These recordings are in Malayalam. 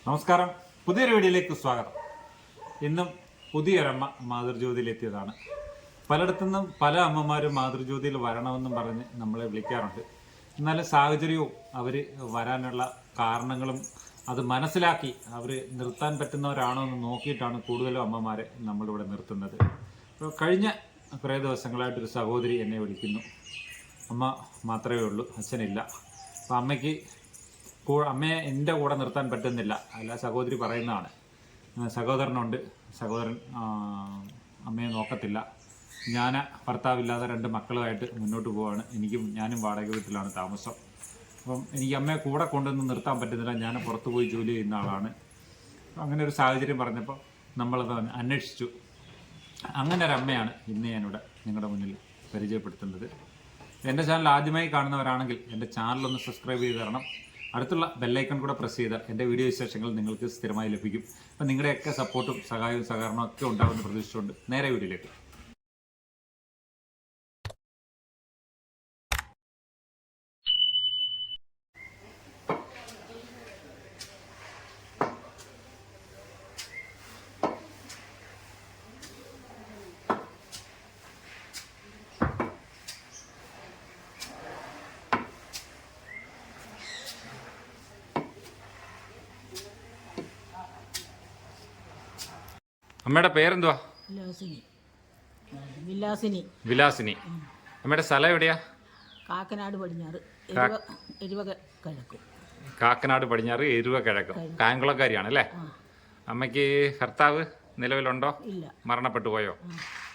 നമസ്കാരം, പുതിയൊരു വീഡിയോയിലേക്ക് സ്വാഗതം. ഇന്നും പുതിയൊരമ്മ മാതൃജ്യോതിയിലെത്തിയതാണ്. പലയിടത്തുനിന്നും പല അമ്മമാരും മാതൃജ്യോതിയിൽ വരണമെന്നും പറഞ്ഞ് നമ്മളെ വിളിക്കാറുണ്ട്. എന്നാലും സാഹചര്യവും അവർ വരാനുള്ള കാരണങ്ങളും അത് മനസ്സിലാക്കി അവർ നിർത്താൻ പറ്റുന്നവരാണോ എന്ന് നോക്കിയിട്ടാണ് കൂടുതലും അമ്മമാരെ നമ്മളിവിടെ നിർത്തുന്നത്. അപ്പോൾ കഴിഞ്ഞ കുറേ ദിവസങ്ങളായിട്ടൊരു സഹോദരി എന്നെ വിളിക്കുന്നു. അമ്മ മാത്രമേ ഉള്ളൂ, അച്ഛനില്ല. അപ്പോൾ അമ്മയെ എൻ്റെ കൂടെ നിർത്താൻ പറ്റുന്നില്ല. അല്ല, സഹോദരി പറയുന്നതാണ്. സഹോദരനുണ്ട്, സഹോദരൻ അമ്മയെ നോക്കത്തില്ല. ഞാൻ ഭർത്താവില്ലാതെ 2 മക്കളുമായിട്ട് മുന്നോട്ട് പോവാണ്. ഞാനും വാടക വീട്ടിലാണ് താമസം. അപ്പം എനിക്ക് അമ്മയെ കൂടെ കൊണ്ടുവന്ന് നിർത്താൻ പറ്റുന്നില്ല. ഞാൻ പുറത്തു പോയി ജോലി ചെയ്യുന്ന ആളാണ്. അങ്ങനെ ഒരു സാഹചര്യം പറഞ്ഞപ്പോൾ നമ്മളത് അന്വേഷിച്ചു. അങ്ങനെ ഒരു അമ്മയാണ് ഇന്ന് ഞാനിവിടെ നിങ്ങളുടെ മുന്നിൽ പരിചയപ്പെടുത്തുന്നത്. എൻ്റെ ചാനൽ ആദ്യമായി കാണുന്നവരാണെങ്കിൽ എൻ്റെ ചാനലൊന്ന് സബ്സ്ക്രൈബ് ചെയ്ത് തരണം. അടുത്തുള്ള ബെല്ലൈക്കൺ കൂടെ പ്രസ് ചെയ്താൽ എൻ്റെ വീഡിയോ വിശേഷങ്ങൾ നിങ്ങൾക്ക് സ്ഥിരമായി ലഭിക്കും. അപ്പം നിങ്ങളുടെയൊക്കെ സപ്പോർട്ടും സഹായവും സഹകരണവും ഒക്കെ ഉണ്ടാകുമെന്ന് പ്രതീക്ഷിച്ചുകൊണ്ട് നേരെ വീഡിയോയിലേക്ക്. അമ്മയുടെ പേരെന്തുവാ? വിലാസിനി. അമ്മയുടെ സ്ഥലം എവിടെയാ? കാക്കനാട് പടിഞ്ഞാറ് കാക്കനാട് പടിഞ്ഞാറ് എരുവ കിഴക്ക്. കായംകുളക്കാരിയാണ് അല്ലേ? അമ്മയ്ക്ക് ഭർത്താവ് നിലവിലുണ്ടോ? ഇല്ല, മരണപ്പെട്ടു പോയോ?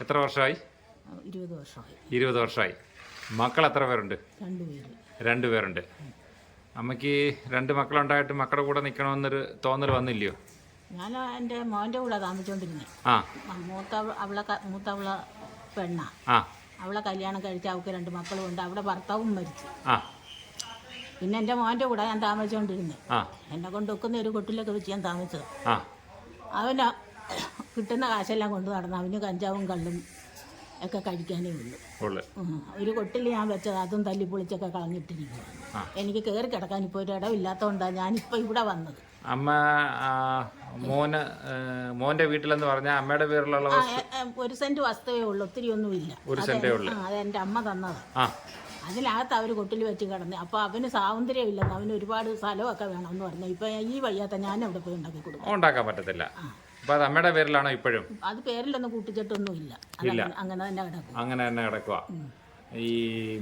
എത്ര വർഷമായി? 20 വർഷമായി. മക്കൾ എത്ര പേരുണ്ട്? 2 പേരുണ്ട്. അമ്മയ്ക്ക് 2 മക്കളുണ്ടായിട്ട് മക്കളുടെ കൂടെ നിൽക്കണമെന്നൊരു തോന്നൽ വന്നില്ലയോ? ഞാൻ എൻ്റെ മോൻ്റെ കൂടെ താമസിച്ചോണ്ടിരുന്നത്. മൂത്തവള പെണ്ണ. അവളെ കല്യാണം കഴിച്ച് അവൾക്ക് 2 മക്കളുമുണ്ട്. അവിടെ ഭർത്താവും മരിച്ചു. പിന്നെ എൻ്റെ മോൻ്റെ കൂടെ ഞാൻ താമസിച്ചോണ്ടിരുന്നത്. എന്നെ കൊണ്ട് വെക്കുന്ന ഒരു കൊട്ടിലൊക്കെ വെച്ച് ഞാൻ താമസിച്ചത്. അവന് കിട്ടുന്ന കാശെല്ലാം കൊണ്ട് നടന്നു. അവന് കഞ്ചാവും കള്ളും ഒക്കെ കഴിക്കാനേ ഉള്ളൂ. ഒരു കൊട്ടിൽ ഞാൻ വെച്ചത് അതും തല്ലിപ്പൊളിച്ചൊക്കെ കളഞ്ഞിട്ടിരിക്കുക. എനിക്ക് കയറി കിടക്കാൻ ഇപ്പോൾ ഒരു ഇടമില്ലാത്തതുകൊണ്ടാണ് ഞാനിപ്പോൾ ഇവിടെ വന്നത്. അമ്മ മോന്റെ വീട്ടിലെന്ന് പറഞ്ഞാൽ അമ്മയുടെ പേരിലുള്ള 1 സെന്റ് വസ്തുവേ ഉള്ളൂ, ഒത്തിരി ഒന്നുമില്ല. 1 സെന്റേ ഉള്ളൂ. അതെന്റെ അമ്മ തന്നതാണ്. അതിനകത്ത് അവർ കൊട്ടിൽ വെച്ച് കിടന്ന്. അപ്പൊ അവന് സ്വാതന്ത്ര്യമില്ലെന്ന്, അവന് ഒരുപാട് സ്ഥലമൊക്കെ വേണമെന്ന് പറഞ്ഞു. ഇപ്പൊ ഈ വയ്യാത്ത ഞാൻ എവിടെ പോയി ഉണ്ടാക്കി കൊടുക്കും? ഉണ്ടാക്കാൻ പറ്റത്തില്ല. അപ്പൊ അത് അമ്മയുടെ പേരിലാണോ ഇപ്പോഴും? അത് പേരിലൊന്നും കൂട്ടിച്ചിട്ടൊന്നും ഇല്ല. അങ്ങനെ തന്നെ കിടക്കും. അങ്ങനെ തന്നെ കിടക്കുക. ഈ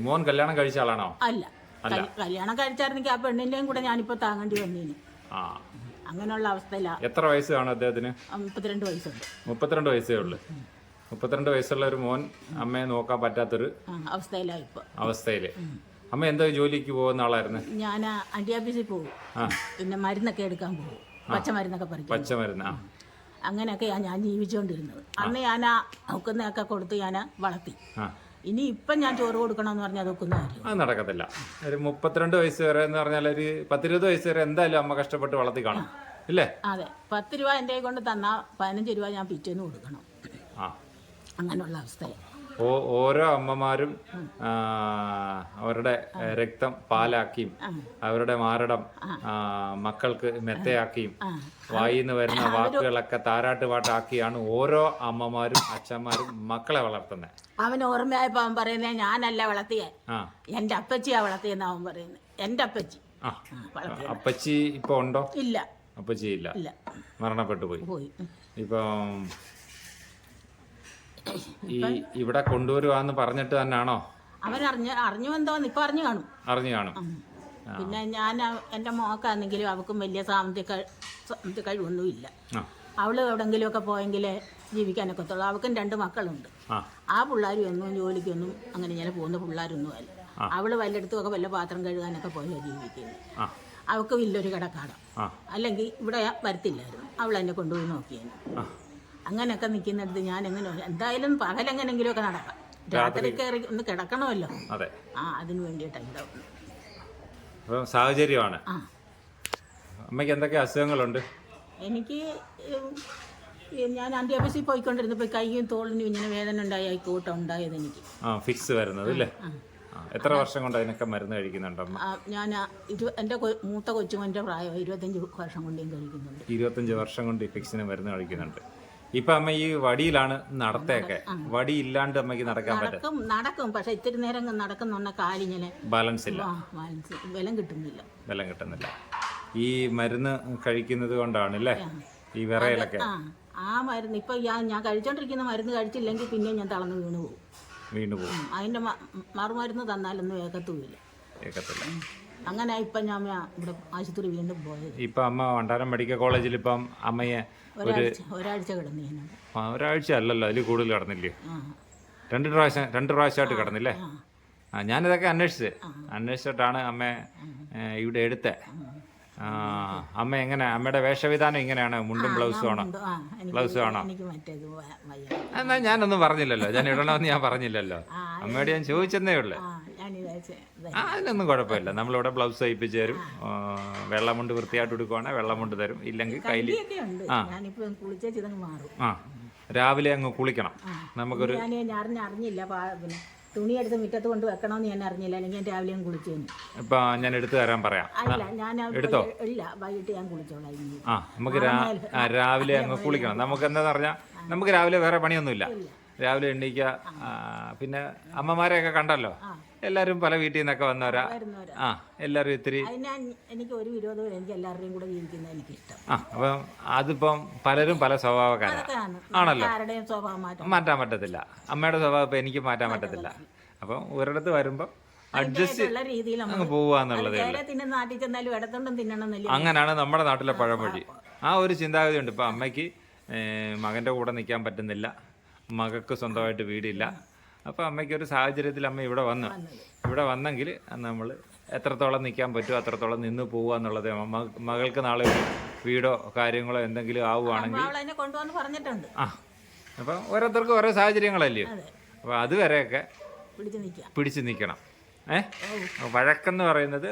മോൻ കല്യാണം കഴിച്ച ആളാണോ? അല്ല, കല്യാണം കഴിച്ചായിരുന്നെങ്കിൽ ആ പെണ്ണിന്റെയും കൂടെ ഞാനിപ്പോ താങ്ങേണ്ടി വന്നേന്. അങ്ങനെയുള്ള അവസ്ഥയിലാണ്. എത്ര വയസ്സ് കാണും അദ്ദേഹത്തിന്? 32 വയസ്സുണ്ട്. 32 വയസ്സേ ഉള്ളു. 32 വയസ്സുള്ള ഒരു മോൻ അമ്മയെ നോക്കാൻ പറ്റാത്തൊരു അവസ്ഥയില്. അമ്മ എന്തോ ജോലിക്ക് പോകുന്ന ആളായിരുന്നു? ഞാൻ അന്റിയാഫീസിൽ പോകും, പിന്നെ മരുന്നൊക്കെ എടുക്കാൻ പോകും, പച്ചമരുന്നൊക്കെ പറിക്കും. പച്ചമരുന്ന് അങ്ങനെയൊക്കെയാണ് ഞാൻ ജീവിച്ചുകൊണ്ടിരുന്നത്. അന്ന് ഞാൻ ഒക്കുന്നൊക്കെ കൊടുത്ത് ഞാൻ വളർത്തി. ഇനി ഇപ്പം ഞാൻ ചോറ് കൊടുക്കണമെന്ന് പറഞ്ഞാൽ അതൊക്കുന്ന കാര്യം അത് നടക്കത്തില്ല. ഒരു 32 വയസ്സ് വരെ എന്ന് പറഞ്ഞാൽ ഒരു 10-20 വയസ്സ് വരെ എന്തായാലും അമ്മ കഷ്ടപ്പെട്ട് വളർത്തി കാണും, ഇല്ലേ? അതെ. 10 രൂപ എൻ്റെ കൊണ്ട് തന്നാൽ 15 രൂപ ഞാൻ പിറ്റേന്ന് കൊടുക്കണം. അങ്ങനെയുള്ള അവസ്ഥയാണ്. ഓരോ അമ്മമാരും അവരുടെ രക്തം പാലാക്കിയും അവരുടെ മാരടം മക്കൾക്ക് മെത്തയാക്കിയും വായിന്ന് വരുന്ന വാക്കുകളൊക്കെ താരാട്ട് പാട്ടാക്കിയാണ് ഓരോ അമ്മമാരും അച്ഛന്മാരും മക്കളെ വളർത്തുന്നത്. അവൻ ഓർമ്മയായപ്പോ അവൻ പറയുന്നത് ഞാനല്ല വളർത്തിയേ, എന്റെ അപ്പച്ചിയാ വളർത്തിയെന്ന് അവൻ പറയുന്നത്. എന്റെ അപ്പച്ചി. അപ്പച്ചി ഇപ്പൊ ഉണ്ടോ? ഇല്ല, അപ്പച്ചി ഇല്ല, മരണപ്പെട്ടു പോയി. ഇപ്പം ഇവിടെ കൊണ്ടുവരുവാന്ന് പറഞ്ഞിട്ട് തന്നെയാണോ? അവൻ അറിഞ്ഞു എന്തോന്ന് ഇപ്പൊ അറിഞ്ഞു കാണും. പിന്നെ ഞാൻ എൻ്റെ മോക്കാണെങ്കിലും അവൾക്കും വലിയ സാമ്പത്തിക കഴിവൊന്നുമില്ല. അവള് എവിടെങ്കിലും ഒക്കെ പോയെങ്കിലേ ജീവിക്കാനൊക്കത്തുള്ളൂ. അവൾക്കും 2 മക്കളുണ്ട്. ആ പിള്ളേരും ഒന്നും ജോലിക്കൊന്നും അങ്ങനെ ഇങ്ങനെ പോകുന്ന പിള്ളേരൊന്നും അല്ല. അവള് വല്ലയിടത്തുമൊക്കെ വല്ല പാത്രം കഴുകാനൊക്കെ പോയാൽ ജീവിക്കുന്നത്. അവൾക്ക് വലിയൊരു കടക്കാടം, അല്ലെങ്കിൽ ഇവിടെ വരത്തില്ലായിരുന്നു. അവൾ എന്നെ കൊണ്ടുപോയി നോക്കിയേനെ. അങ്ങനെയൊക്കെ നിൽക്കുന്നിടത്ത് ഞാൻ എങ്ങനെ എന്തായാലും പകലെങ്ങനെങ്കിലും ഒക്കെ നടക്കാം. രാത്രി കയറി ഒന്ന് കിടക്കണമല്ലോ. അതിന് വേണ്ടിയിട്ടാണ് സാഹചര്യമാണ്. അമ്മയ്ക്ക് എന്തൊക്കെ അസുഖങ്ങളുണ്ട്? എനിക്ക് ഞാൻ അന്ത്യാഭ്യസിൽ പോയിക്കൊണ്ടിരുന്നപ്പോൾ കൈയും തോളിനും ഇങ്ങനെ വേദന ഉണ്ടായി കൂട്ടം ഉണ്ടായത് എനിക്ക്. ഫിക്സ് വരുന്നത് അല്ലേ? എത്ര വർഷം കൊണ്ട് അതിനൊക്കെ മരുന്ന് കഴിക്കുന്നുണ്ട് അമ്മ? ഞാൻ എൻ്റെ മൂത്ത കൊച്ചുമോൻ്റെ പ്രായം 25 വർഷം കൊണ്ടേയും കഴിക്കുന്നുണ്ട്. 25 വർഷം കൊണ്ട് ഇഫക്സിന് മരുന്ന് കഴിക്കുന്നുണ്ട്. ഇപ്പൊ അമ്മ ഈ വടിയിലാണ് നടത്തേക്കെ. വടി ഇല്ലാണ്ട് അമ്മയ്ക്ക് നടക്കാൻ പറ്റും? നടക്കും, പക്ഷെ ഇത്തിരി നേരം നടക്കുന്നുണ്ട കാലിങ്ങനെ ബാലൻസ് ഇല്ല, ബലം കിട്ടുന്നില്ല. ബലം കിട്ടുന്നില്ല. ഈ മരുന്ന് കഴിക്കുന്നത് കൊണ്ടാണ് അല്ലേ ഈ വിറയലൊക്കെ? ആ മരുന്ന് ഇപ്പൊ ഞാൻ കഴിച്ചോണ്ടിരിക്കുന്ന മരുന്ന് കഴിച്ചില്ലെങ്കിൽ പിന്നെ ഞാൻ തളർന്ന് വീണു പോകും. അതിന്റെ മറുമരുന്ന് തന്നാലൊന്നും ഏക്കത്തുമില്ല. അങ്ങനെ ഇപ്പൊ ഞാൻ ഇവിടെ ആശുപത്രി വീണ്ടും പോയത്. ഇപ്പൊ അമ്മ വണ്ടാനം മെഡിക്കൽ കോളേജിൽ ഇപ്പം അമ്മയെ ഒരാഴ്ച കിടന്നു. ഒരാഴ്ച അല്ലല്ലോ, അതിൽ കൂടുതൽ കിടന്നില്ലേ? രണ്ട് പ്രാവശ്യമായിട്ട് കിടന്നില്ലേ? ഞാനിതൊക്കെ അന്വേഷിച്ചിട്ടാണ് അമ്മ ഇവിടെ എടുത്തത്. അമ്മ എങ്ങനെ, അമ്മയുടെ വേഷവിധാനം ഇങ്ങനെയാണ്? മുണ്ടും ബ്ലൗസും ആണോ? ബ്ലൗസും ആണോ? എന്നാ ഞാനൊന്നും പറഞ്ഞില്ലല്ലോ, ഞാൻ ഇടണമെന്ന് ഞാൻ പറഞ്ഞില്ലല്ലോ. അമ്മയോട് ഞാൻ ചോദിച്ചെന്നേ ഉള്ളു. അതിനൊന്നും കുഴപ്പമില്ല. നമ്മളിവിടെ ബ്ലൗസ് തയ്പ്പിച്ച് തരും. വെള്ളമുണ്ട് വൃത്തിയായിട്ട് എടുക്കുവാണെങ്കിൽ വെള്ളമുണ്ട് തരും, ഇല്ലെങ്കിൽ കയ്യിൽ. രാവിലെ അങ്ങ് കുളിക്കണം. നമുക്കൊരു അറിഞ്ഞില്ല, തുണി എടുത്ത് മുറ്റത്ത് കൊണ്ട് വെക്കണമെന്ന് ഞാൻ അറിഞ്ഞില്ല, അല്ലെങ്കിൽ ഞാൻ രാവിലെ കുളിച്ചേന്. ഇപ്പൊ ഞാൻ എടുത്തു തരാൻ പറയാം. എടുത്തോ? ഇല്ല, വൈകിട്ട് ഞാൻ കുളിച്ചോളാം. നമുക്ക് രാവിലെ അങ്ങ് കുളിക്കണം. നമുക്ക് എന്താന്ന് പറഞ്ഞാൽ നമുക്ക് രാവിലെ വേറെ പണിയൊന്നുമില്ല. രാവിലെ എണ്ണീക്കുക. പിന്നെ അമ്മമാരെയൊക്കെ കണ്ടല്ലോ, എല്ലാവരും പല വീട്ടിൽ നിന്നൊക്കെ വന്നവരാ. എല്ലാവരും ഇത്തിരി എനിക്ക് ഒരു വിരോധവും, എനിക്ക് എല്ലാവരുടെയും കൂടെ ജീവിക്കുന്നത് എനിക്ക് ഇഷ്ടം. അപ്പം അതിപ്പം പലരും പല സ്വഭാവക്കാരാണ് ആണല്ലോ, മാറ്റാൻ പറ്റത്തില്ല. അമ്മയുടെ സ്വഭാവം ഇപ്പം എനിക്ക് മാറ്റാൻ പറ്റത്തില്ല. അപ്പം ഒരിടത്ത് വരുമ്പോൾ അഡ്ജസ്റ്റ് അങ്ങ് പോവാന്നുള്ളതേ ഉള്ളൂ. അങ്ങനെയാണ് നമ്മുടെ നാട്ടിലെ പഴമൊഴി. ആ ഒരു ചിന്താഗതി ഉണ്ട്. ഇപ്പം അമ്മയ്ക്ക് മകൻ്റെ കൂടെ നിൽക്കാൻ പറ്റുന്നില്ല, മകൾക്ക് സ്വന്തമായിട്ട് വീടില്ല. അപ്പോൾ അമ്മയ്ക്കൊരു സാഹചര്യത്തിൽ അമ്മ ഇവിടെ വന്നെങ്കിൽ നമ്മൾ എത്രത്തോളം നിൽക്കാൻ പറ്റുമോ അത്രത്തോളം നിന്ന് പോവുക എന്നുള്ളത്. മകൾക്ക് നാളെ ഒരു വീടോ കാര്യങ്ങളോ എന്തെങ്കിലും ആവുകയാണെങ്കിൽ അപ്പം ഓരോരുത്തർക്കും ഓരോ സാഹചര്യങ്ങളല്ലയോ. അപ്പോൾ അതുവരെയൊക്കെ പിടിച്ചു നിൽക്കണം. വഴക്കെന്ന് പറയുന്നത്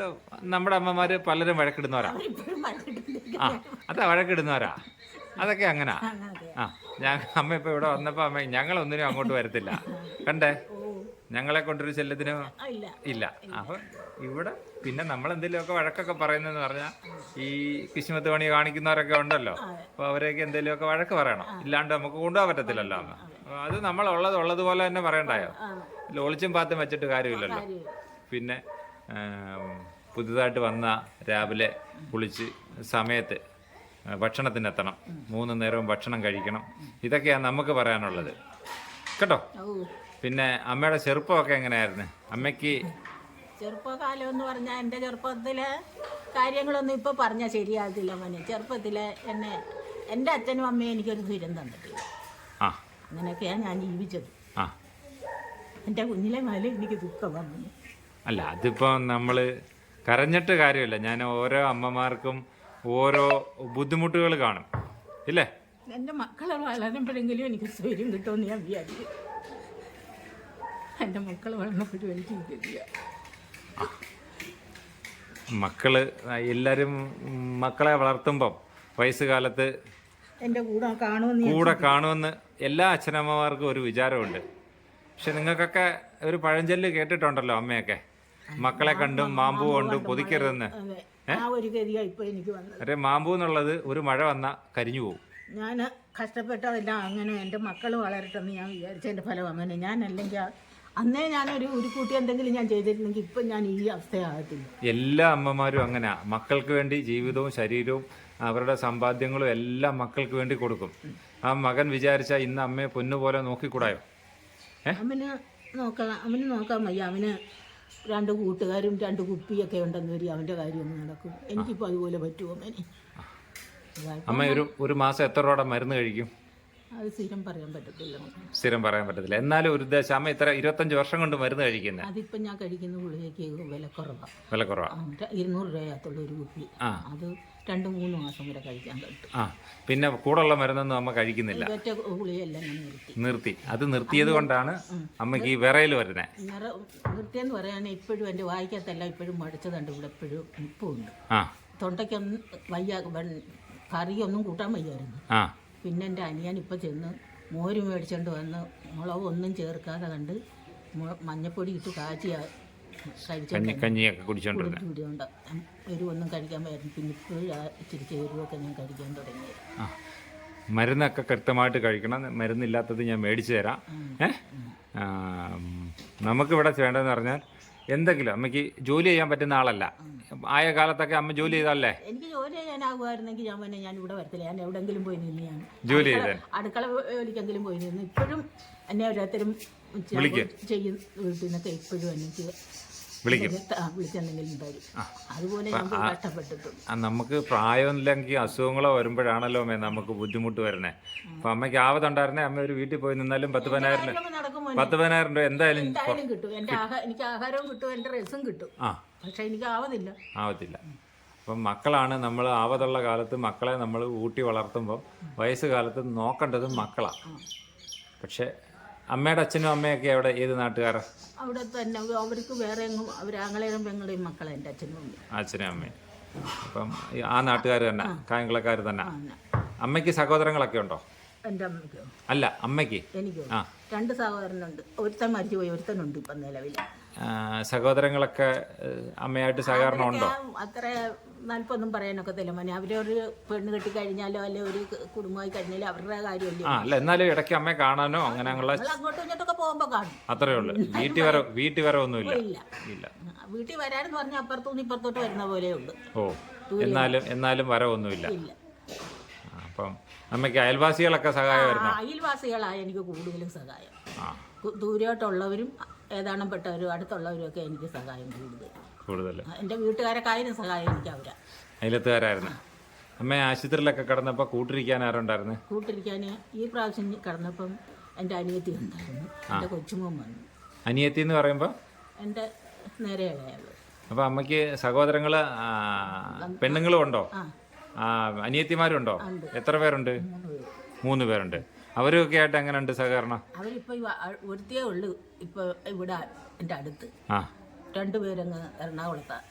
നമ്മുടെ അമ്മമാർ പലരും വഴക്കിടുന്നവരാ. അതാ വഴക്കിടുന്നവരാ, അതൊക്കെ അങ്ങനാ. അമ്മ ഇപ്പൊ ഇവിടെ വന്നപ്പോ അമ്മ ഞങ്ങളൊന്നിനും അങ്ങോട്ട് വരത്തില്ല, കണ്ടേ? ഞങ്ങളെ കൊണ്ടൊരു ശല്യത്തിനും ഇല്ല. അപ്പൊ ഇവിടെ പിന്നെ നമ്മൾ എന്തെങ്കിലുമൊക്കെ വഴക്കൊക്കെ പറയുന്നതെന്ന് പറഞ്ഞാൽ ഈ കിസ്മത്ത് പണി കാണിക്കുന്നവരൊക്കെ ഉണ്ടല്ലോ, അപ്പൊ അവരെയൊക്കെ എന്തെങ്കിലുമൊക്കെ വഴക്ക് പറയണം, ഇല്ലാണ്ട് നമുക്ക് കൊണ്ടുപോകാൻ പറ്റത്തില്ലല്ലോ. അത് ഉള്ളതുപോലെ തന്നെ പറയണ്ടായോ? ഒളിച്ചും പാത്തും വെച്ചിട്ട് കാര്യമില്ലല്ലോ. പിന്നെ പുതുതായിട്ട് വന്ന രാവിലെ കുളിച്ച് സമയത്ത് ഭക്ഷണത്തിനെത്തണം, 3 നേരവും ഭക്ഷണം കഴിക്കണം. ഇതൊക്കെയാണ് നമുക്ക് പറയാനുള്ളത് കേട്ടോ. പിന്നെ അമ്മയുടെ ചെറുപ്പമൊക്കെ എങ്ങനെയായിരുന്നു? അമ്മയ്ക്ക് ചെറുപ്പകാലം എന്ന് പറഞ്ഞാൽ എൻ്റെ ചെറുപ്പത്തിലെ കാര്യങ്ങളൊന്നും ഇപ്പോൾ പറഞ്ഞാൽ ശരിയാകത്തില്ല മോനെ. ചെറുപ്പത്തിലെ എൻ്റെ അച്ഛനും അമ്മയും എനിക്കൊരു ദുരം തന്നിട്ടില്ല. അങ്ങനെയൊക്കെയാണ് ഞാൻ ജീവിച്ചത്. എൻ്റെ കുഞ്ഞിലെ മേലെ എനിക്ക് ദുഃഖം വന്നു. അല്ല, അതിപ്പോൾ നമ്മൾ കരഞ്ഞിട്ട് കാര്യമില്ല. ഞാൻ ഓരോ അമ്മമാർക്കും ഓരോ ബുദ്ധിമുട്ടുകൾ കാണും, ഇല്ലേ? എൻ്റെ മക്കളെ വളരുമ്പോഴെങ്കിലും എനിക്ക് സ്വൈര്യം കിട്ടുമെന്ന് ഞാൻ വിചാരിക്കും. എൻ്റെ മക്കൾ വളർന്നപ്പോഴും എനിക്ക് എല്ലാവരും മക്കളെ വളർത്തുമ്പം വയസ്സുകാലത്ത് എൻ്റെ കൂടെ കാണുമെന്ന് എല്ലാ അച്ഛനമ്മമാർക്കും ഒരു വിചാരമുണ്ട്. പക്ഷെ നിങ്ങൾക്കൊക്കെ ഒരു പഴഞ്ചൊല്ല് കേട്ടിട്ടുണ്ടല്ലോ, അമ്മയൊക്കെ മക്കളെ കണ്ടും മാമ്പൂ കൊണ്ടും കൊതിക്കരുതെന്ന്. മാമ്പൂ എന്നുള്ളത് ഒരു മഴ വന്ന കരിഞ്ഞു പോകും. ഞാൻ കഷ്ടപ്പെട്ടതല്ല, അങ്ങനെ എൻ്റെ മക്കൾ വളരട്ടെന്ന് ഞാൻ വിചാരിച്ചതിൻ്റെ ഫലം അങ്ങനെ. അല്ലെങ്കിൽ അന്നേ ഞാനൊരു ഉരുക്കൂട്ടി എന്തെങ്കിലും ഞാൻ ചെയ്തിരുന്നെങ്കിൽ ഇപ്പം ഞാൻ ഈ അവസ്ഥയാകത്തില്ല. എല്ലാ അമ്മമാരും അങ്ങനെയാ. മക്കൾക്ക് വേണ്ടി ജീവിതവും ശരീരവും അവരുടെ സമ്പാദ്യങ്ങളും എല്ലാം മക്കൾക്ക് വേണ്ടി കൊടുക്കും. ആ മകൻ വിചാരിച്ചാൽ ഇന്ന് അമ്മയെ പൊന്നുപോലെ നോക്കിക്കൂടായോ? അവന് നോക്കാൻ വയ്യ. അവന് 2 കൂട്ടുകാരും 2 കുപ്പിയൊക്കെ ഉണ്ടെന്ന് വരും, അവൻ്റെ കാര്യമൊന്നും നടക്കും. എനിക്കിപ്പോൾ അതുപോലെ പറ്റുമോ അമ്മേനെ? അമ്മ ഒരു മാസം എത്ര രൂപയുടെ മരുന്ന് കഴിക്കും? അത് സ്ഥിരം പറയാൻ പറ്റത്തില്ല. സ്ഥിരം പറയാൻ പറ്റത്തില്ല. എന്നാലും ഒരു ഉദ്ദേശം, അമ്മ ഇത്ര 25 വർഷം കൊണ്ട് മരുന്ന് കഴിക്കുന്നത്? അതിപ്പം ഞാൻ കഴിക്കുന്ന ഗുളികയ്ക്ക് വില കുറവാണ്. 200 രൂപയകത്തുള്ള ഒരു കുപ്പി. അത് 2-3 മാസം വരെ കഴിക്കാൻ പറ്റും. പിന്നെ കൂടുള്ള മരുന്നൊന്നും അമ്മ കഴിക്കുന്നില്ല? ഒറ്റ ഗുളികയെല്ലാം നിർത്തി. അത് നിർത്തിയത് കൊണ്ടാണ് അമ്മയ്ക്ക് ഈ വിറയിൽ വരുന്നത്. നിർത്തിയെന്ന് പറയാൻ ഇപ്പോഴും എൻ്റെ വായിക്കത്തല്ല ഇപ്പോഴും മടിച്ചതുണ്ട്. ഇവിടെ എപ്പോഴും ഇപ്പുണ്ട്. തൊണ്ടയ്ക്കൊന്നും വയ്യ, കറിയൊന്നും കൂട്ടാൻ വയ്യായിരുന്നു. പിന്നെ എൻ്റെ അനിയൻ ഇപ്പം ചെന്ന് മോര് മേടിച്ചുകൊണ്ട് വന്ന് മുളകൊന്നും ചേർക്കാതെ കണ്ട് മഞ്ഞപ്പൊടി ഇട്ട് കാച്ചി കഞ്ഞിയൊക്കെ കുടിച്ചോണ്ടിരുന്നത്. കുടിച്ചുകൊണ്ട് എരിവൊന്നും കഴിക്കാൻ പറ്റും. പിന്നെ ഇപ്പോഴും ഇച്ചിരി എരിവൊക്കെ ഞാൻ കഴിക്കാൻ തുടങ്ങിയത്. ആ, മരുന്നൊക്കെ കൃത്യമായിട്ട് കഴിക്കണം. മരുന്നില്ലാത്തത് ഞാൻ മേടിച്ചു തരാം. നമുക്കിവിടെ വേണ്ടതെന്ന് പറഞ്ഞാൽ എന്തെങ്കിലും അമ്മയ്ക്ക് ജോലി ചെയ്യാൻ പറ്റുന്ന ആളല്ല. ആയ കാലത്തൊക്കെ അമ്മ ജോലി ചെയ്തല്ലേ? എനിക്ക് ജോലി ചെയ്യാനാകുമായിരുന്നെങ്കിൽ ഞാൻ ഇവിടെ വരത്തില്ല. ഞാൻ എവിടെയെങ്കിലും പോയി നിന്ന് ഞാൻ ജോലി ചെയ്തേ അടുക്കള ജോലിക്കെങ്കിലും പോയി നിന്ന്. ഇപ്പോഴും എന്നെ ഓരോരുത്തരും ചെയ്യും. വീട്ടിൽ നിന്നൊക്കെ ഇപ്പോഴും എനിക്ക് വിളിച്ചെന്തെങ്കിലും തരും. അതുപോലെ ഞാൻ കഷ്ടപ്പെട്ടിട്ടുണ്ട്. നമുക്ക് പ്രായമില്ലെങ്കിൽ അസുഖങ്ങളോ വരുമ്പോഴാണല്ലോ നമുക്ക് ബുദ്ധിമുട്ട് വരണേ. അപ്പൊ അമ്മയ്ക്ക് ആവതുണ്ടായിരുന്നേ അമ്മ ഒരു വീട്ടിൽ പോയി നിന്നാലും 10,000 രൂപ എന്തായാലും കിട്ടും. എനിക്ക് ആഹാരവും കിട്ടും, എന്റെ ഡ്രസ്സും കിട്ടും. പക്ഷെ എനിക്ക് ആവത്തില്ല. അപ്പം മക്കളാണ് നമ്മൾ ആവതുള്ള കാലത്ത് മക്കളെ നമ്മൾ ഊട്ടി വളർത്തുമ്പോൾ വയസ്സ് കാലത്ത് നോക്കേണ്ടതും മക്കളാണ്. പക്ഷെ അമ്മയുടെ അച്ഛനും അമ്മയൊക്കെ അവിടെ ഏത് നാട്ടുകാരാ? അവിടെ തന്നെ. അവർക്ക് വേറെ എങ്ങും അവരാങ്ങളെയും പെങ്ങളെയും മക്കളെ എൻ്റെ അച്ഛനും അമ്മയും. അപ്പം ആ നാട്ടുകാർ തന്നെ, കായംകുളക്കാർ തന്നെ. അമ്മയ്ക്ക് സഹോദരങ്ങളൊക്കെ ഉണ്ടോ? എൻ്റെ അമ്മയ്ക്കോ? അല്ല, അമ്മയ്ക്ക്. എനിക്കോ? 2 സഹോദരനുണ്ട്. ഒരുത്തൻ മരിച്ചുപോയി, ഒരുത്തനുണ്ട് ഇപ്പം നിലവിൽ. സഹോദരങ്ങളൊക്കെ അമ്മയായിട്ട് സഹകരണം ഉണ്ടോ? അത്ര നാൽപ്പൊന്നും പറയാനൊക്കത്തില്ല മോനെ. അവരൊരു പെണ്ണ് കെട്ടി കഴിഞ്ഞാലോ അല്ലെ ഒരു കുടുംബമായി കഴിഞ്ഞാലോ അവരുടെ കാര്യമല്ലേ. അല്ല, എന്നാലും ഇടയ്ക്ക് അമ്മയെ കാണാനോ അങ്ങനെയുള്ള അങ്ങോട്ടും ഇങ്ങോട്ടൊക്കെ പോകുമ്പോ കാണും. അത്രേ ഉള്ളൂ. വീട്ടിൽ വരെ ഒന്നുമില്ല. വീട്ടിൽ വരാനെന്ന് പറഞ്ഞാൽ അപ്പുറത്തുനിന്ന് ഇപ്പുറത്തോട്ട് വരുന്ന പോലെ ഉണ്ട്. എന്നാലും വരവൊന്നുമില്ല. അപ്പം അമ്മയ്ക്ക് അയൽവാസികളൊക്കെ സഹായം വരുന്നു? അയൽവാസികളായ എനിക്ക് കൂടുതലും സഹായം. ദൂരോട്ടുള്ളവരും ഏതാണപ്പെട്ടവരും അടുത്തുള്ളവരും ഒക്കെ എനിക്ക് സഹായം കൂടുതൽ. എൻ്റെ വീട്ടുകാരെക്കാരും സഹായം എനിക്ക് അവരാ. അയലത്തുകാരായിരുന്നു. അമ്മ ആശുപത്രിയിലൊക്കെ കിടന്നപ്പോൾ കൂട്ടിരിക്കാൻ ആരുണ്ടായിരുന്നു? കൂട്ടിരിക്കാൻ ഈ പ്രാവശ്യം കിടന്നപ്പം എൻ്റെ അനിയത്തി ഉണ്ടായിരുന്നു. എൻ്റെ കൊച്ചുമോൻ വന്നു. അനിയത്തി എന്ന് പറയുമ്പോൾ എൻ്റെ നേരെ ഇളയാള്. അപ്പം അമ്മയ്ക്ക് സഹോദരങ്ങൾ പെണ്ണുങ്ങളും ഉണ്ടോ? അനിയത്തിമാരുണ്ടോ? എത്ര പേരുണ്ട്? 3 പേരുണ്ട്. അവരൊക്കെ ആയിട്ട് എങ്ങനെയുണ്ട് സഹകരണം? അവരിപ്പോൾ ഒരുത്തിയേ ഉള്ളൂ ഇപ്പൊ ഇവിടെ എൻ്റെ അടുത്ത്. 2 പേരങ്ങ് എറണാകുളത്താണ്.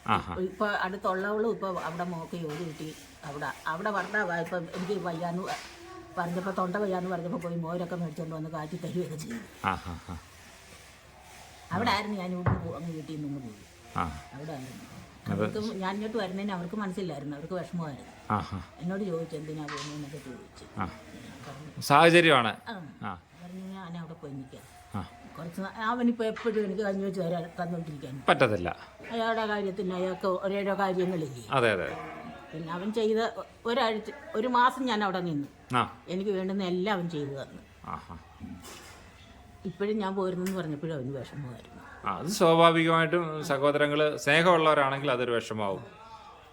ഇപ്പൊ അടുത്തുള്ളവളും ഇപ്പൊ അവിടെ മോക്ക് ജോലി കിട്ടി. അവിടെ ഭർത്താവാ. ഇപ്പൊ എനിക്ക് വയ്യാന്ന് പറഞ്ഞപ്പോൾ തൊണ്ട വയ്യാന്ന് പറഞ്ഞപ്പോൾ പോയി മോരൊക്കെ മേടിച്ചോണ്ട് വന്ന് കാറ്റി തരുകയൊക്കെ ചെയ്തു. അവിടെ ആയിരുന്നു. ഞാൻ ഇവിടെ അങ്ങ് വീട്ടിൽ നിന്ന് പോയി. അവിടെ ആയിരുന്നു. അവർക്ക് ഞാൻ ഇങ്ങോട്ട് വരുന്നതിന് അവർക്ക് മനസ്സിലായിരുന്നു. അവർക്ക് വിഷമമായിരുന്നു. എന്നോട് ചോദിച്ചു എന്തിനാ പോകുന്നതെന്നൊക്കെ ചോദിച്ചു. സാഹചര്യമാണ്. പറഞ്ഞു ഞാൻ അവിടെ പോയി നിൽക്കാം. കുറച്ച് അവനിപ്പോൾ എപ്പോഴും എനിക്ക് കഞ്ഞി വെച്ച് തന്നോണ്ടിരിക്കാൻ പറ്റത്തില്ല. അയാളുടെ കാര്യത്തിന് അയാൾക്ക് ഓരോരോ കാര്യങ്ങളില്ലേ. പിന്നെ അവൻ ചെയ്ത ഒരു മാസം ഞാൻ അവിടെ നിന്നു. എനിക്ക് വേണ്ടുന്ന എല്ലാം അവൻ ചെയ്തു തന്നു. ഇപ്പോഴും ഞാൻ പോരുന്നെന്ന് പറഞ്ഞപ്പോഴും അവന് വിഷമമായിരുന്നു. അത് സ്വാഭാവികമായിട്ടും സഹോദരങ്ങൾ സ്നേഹമുള്ളവരാണെങ്കിൽ അതൊരു വിഷമാവും.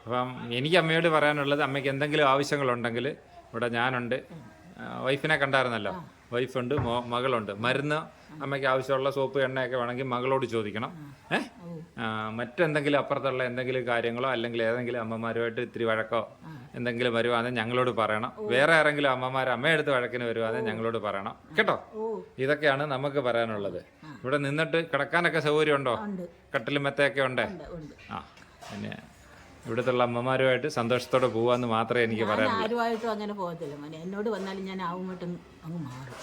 അപ്പം എനിക്ക് അമ്മയോട് പറയാനുള്ളത്, അമ്മയ്ക്ക് എന്തെങ്കിലും ആവശ്യങ്ങളുണ്ടെങ്കിൽ ഇവിടെ ഞാനുണ്ട്. വൈഫിനെ കണ്ടായിരുന്നല്ലോ, വൈഫുണ്ട്, മകളുണ്ട്. മരുന്ന് അമ്മയ്ക്ക് ആവശ്യമുള്ള സോപ്പ് എണ്ണയൊക്കെ വേണമെങ്കിൽ മകളോട് ചോദിക്കണം. മറ്റെന്തെങ്കിലും അപ്പുറത്തുള്ള എന്തെങ്കിലും കാര്യങ്ങളോ അല്ലെങ്കിൽ ഏതെങ്കിലും അമ്മമാരുമായിട്ട് ഇത്തിരി വഴക്കോ എന്തെങ്കിലും വരുവാണെങ്കിൽ ഞങ്ങളോട് പറയണം. വേറെ ആരെങ്കിലും അമ്മയെടുത്ത് വഴക്കിന് വരുവാണെങ്കിൽ ഞങ്ങളോട് പറയണം കേട്ടോ. ഇതൊക്കെയാണ് നമുക്ക് പറയാനുള്ളത്. ഇവിടെ നിന്നിട്ട് കിടക്കാനൊക്കെ സൗകര്യമുണ്ടോ? കട്ടിലും മെത്തയൊക്കെ ഉണ്ടേ? പിന്നെ ഇവിടുത്തെ അമ്മമാരുമായിട്ട് സന്തോഷത്തോടെ പോവാന്ന് മാത്രമേ എനിക്ക് പറയാനുള്ളൂ. ആരുമായിട്ടും അങ്ങനെ പോകത്തില്ല മോനെ. എന്നോട് വന്നാലും ഞാൻ ആവുമായിട്ടും അങ്ങ് മാറും.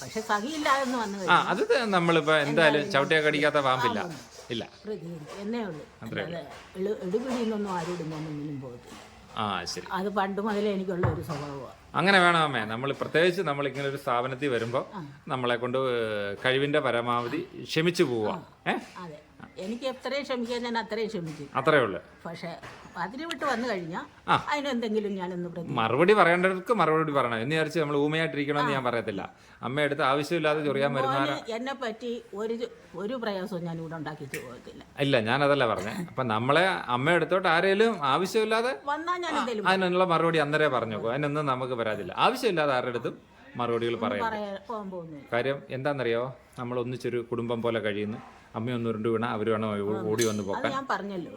പക്ഷെ സഹിയില്ലാതെന്ന് വന്നു അത് നമ്മളിപ്പോ എന്തായാലും ചവിട്ടിയാ കടിക്കാത്ത പാമ്പില്ല. ഇല്ല എന്നേ ഉള്ളൂ. എടുപിടിയൊന്നും ആരോടും ഞാൻ ഒന്നിനും പോകത്തില്ല. ശരി. അത് പണ്ട് മുതലേ എനിക്കുള്ള ഒരു സ്വഭാവമാണ്. അങ്ങനെ വേണം അമ്മേ. നമ്മൾ പ്രത്യേകിച്ച് നമ്മളിങ്ങനെ ഒരു സ്ഥാപനത്തിൽ വരുമ്പോൾ നമ്മളെ കൊണ്ട് കഴിവിന്റെ പരമാവധി ക്ഷമിച്ചു പോവാ. അതെ, എനിക്ക് എത്രയും ക്ഷമിക്കാൻ ഞാൻ അത്രയും ക്ഷമിക്കും. അത്രേ ഉള്ളു. പക്ഷെ അതിന് വിട്ട് വന്നു കഴിഞ്ഞാൽ അതിനെന്തെങ്കിലും ഞാനൊന്ന് മറുപടി പറയേണ്ടവർക്ക് മറുപടി പറയണം എന്ന് വിചാരിച്ച് നമ്മൾ ഊമയായിട്ടിരിക്കണമെന്ന് ഞാൻ പറയത്തില്ല. അമ്മയെടുത്ത് ആവശ്യമില്ലാതെ ചൊറിയാൻ വരുന്ന എന്നെ പറ്റി ഒരു പ്രയാസവും ഞാൻ ഇവിടെ ഉണ്ടാക്കിയിട്ട് പോകത്തില്ല. ഇല്ല, ഞാനതല്ല പറഞ്ഞേ. അപ്പൊ നമ്മളെ അമ്മയെടുത്തോട്ട് ആരെങ്കിലും ആവശ്യമില്ലാതെ വന്നാൽ ഞാൻ അതിനുള്ള മറുപടി അന്നേരം പറഞ്ഞു നോക്കും. അതിനൊന്നും നമുക്ക് പരാതില്ല. ആവശ്യമില്ലാതെ ആരുടെ അടുത്തും മറുപടികൾ പറയാം. കാര്യം എന്താണെന്നറിയോ, നമ്മൾ ഒന്നിച്ചൊരു കുടുംബം പോലെ കഴിയുന്നു. അമ്മയൊന്ന് ഉരുണ്ട് വീണ അവർ വേണം ഓടി വന്ന് പോക്കാൻ. ഞാൻ പറഞ്ഞല്ലോ,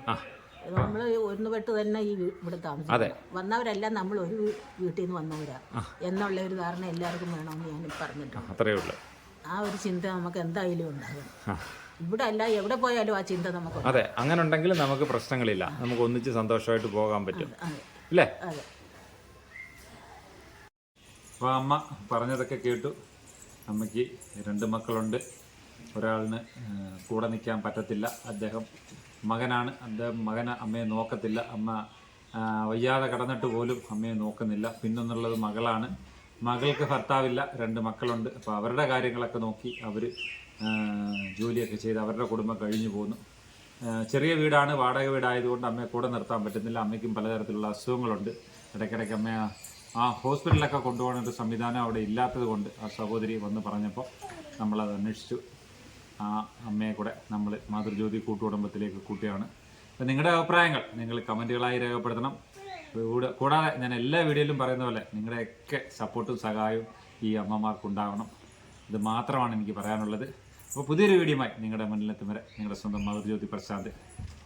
നമ്മൾ ഒന്ന് പെട്ട് തന്നെ ഈ ഇവിടെ താമസിക്കും. വന്നവരെല്ലാം നമ്മൾ ഒരു വീട്ടിൽ നിന്ന് വന്നവരാ എന്നുള്ള ഒരു ധാരണ എല്ലാവർക്കും വേണമെന്ന് ഞാൻ പറഞ്ഞിട്ടുണ്ട്. അത്രേ ഉള്ളൂ. ആ ഒരു ചിന്ത നമുക്ക് എന്തായാലും ഉണ്ടാകും. ഇവിടെ അല്ല എവിടെ പോയാലും ആ ചിന്ത നമുക്ക്. അതെ, അങ്ങനെ ഉണ്ടെങ്കിൽ നമുക്ക് പ്രശ്നങ്ങളില്ല. നമുക്ക് ഒന്നിച്ച് സന്തോഷമായിട്ട് പോകാൻ പറ്റും അല്ലേ? അതെ. അപ്പോൾ അമ്മ പറഞ്ഞതൊക്കെ കേട്ടു. അമ്മയ്ക്ക് 2 മക്കളുണ്ട്. ഒരാളിന് കൂടെ നിൽക്കാൻ പറ്റത്തില്ല. അദ്ദേഹം മകനാണ്. മകന് അമ്മയെ നോക്കത്തില്ല. അമ്മ വയ്യാതെ കിടന്നിട്ട് പോലും അമ്മയെ നോക്കുന്നില്ല. പിന്നൊന്നുള്ളത് മകളാണ്. മകൾക്ക് ഭർത്താവില്ല, 2 മക്കളുണ്ട്. അപ്പോൾ അവരുടെ കാര്യങ്ങളൊക്കെ നോക്കി അവർ ജോലിയൊക്കെ ചെയ്ത് അവരുടെ കുടുംബം കഴിഞ്ഞു പോകുന്നു. ചെറിയ വീടാണ്, വാടക വീടായതുകൊണ്ട് അമ്മയെ കൂടെ നിർത്താൻ പറ്റുന്നില്ല. അമ്മയ്ക്കും പലതരത്തിലുള്ള അസുഖങ്ങളുണ്ട്. ഇടയ്ക്കിടയ്ക്ക് അമ്മയെ ഹോസ്പിറ്റലിലൊക്കെ കൊണ്ടുപോകുന്ന ഒരു സംവിധാനം അവിടെ ഇല്ലാത്തത് കൊണ്ട് ആ സഹോദരി വന്ന് പറഞ്ഞപ്പോൾ നമ്മളത് അന്വേഷിച്ചു. ആ അമ്മയെ കൂടെ നമ്മൾ മാതൃജ്യോതി കൂട്ടുകുടുംബത്തിലേക്ക് കൂട്ടിയാണ്. അപ്പോൾ നിങ്ങളുടെ അഭിപ്രായങ്ങൾ നിങ്ങൾ കമൻറ്റുകളായി രേഖപ്പെടുത്തണം. കൂടാതെ ഞാൻ എല്ലാ വീഡിയോയിലും പറയുന്ന പോലെ നിങ്ങളുടെയൊക്കെ സപ്പോർട്ടും സഹായവും ഈ അമ്മമാർക്കുണ്ടാവണം. ഇത് മാത്രമാണ് എനിക്ക് പറയാനുള്ളത്. അപ്പോൾ പുതിയൊരു വീഡിയോയുമായി നിങ്ങളുടെ മുന്നിലെത്തും വരെ നിങ്ങളുടെ സ്വന്തം മാതൃജ്യോതി പ്രശാന്ത്.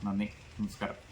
നന്ദി, നമസ്കാരം.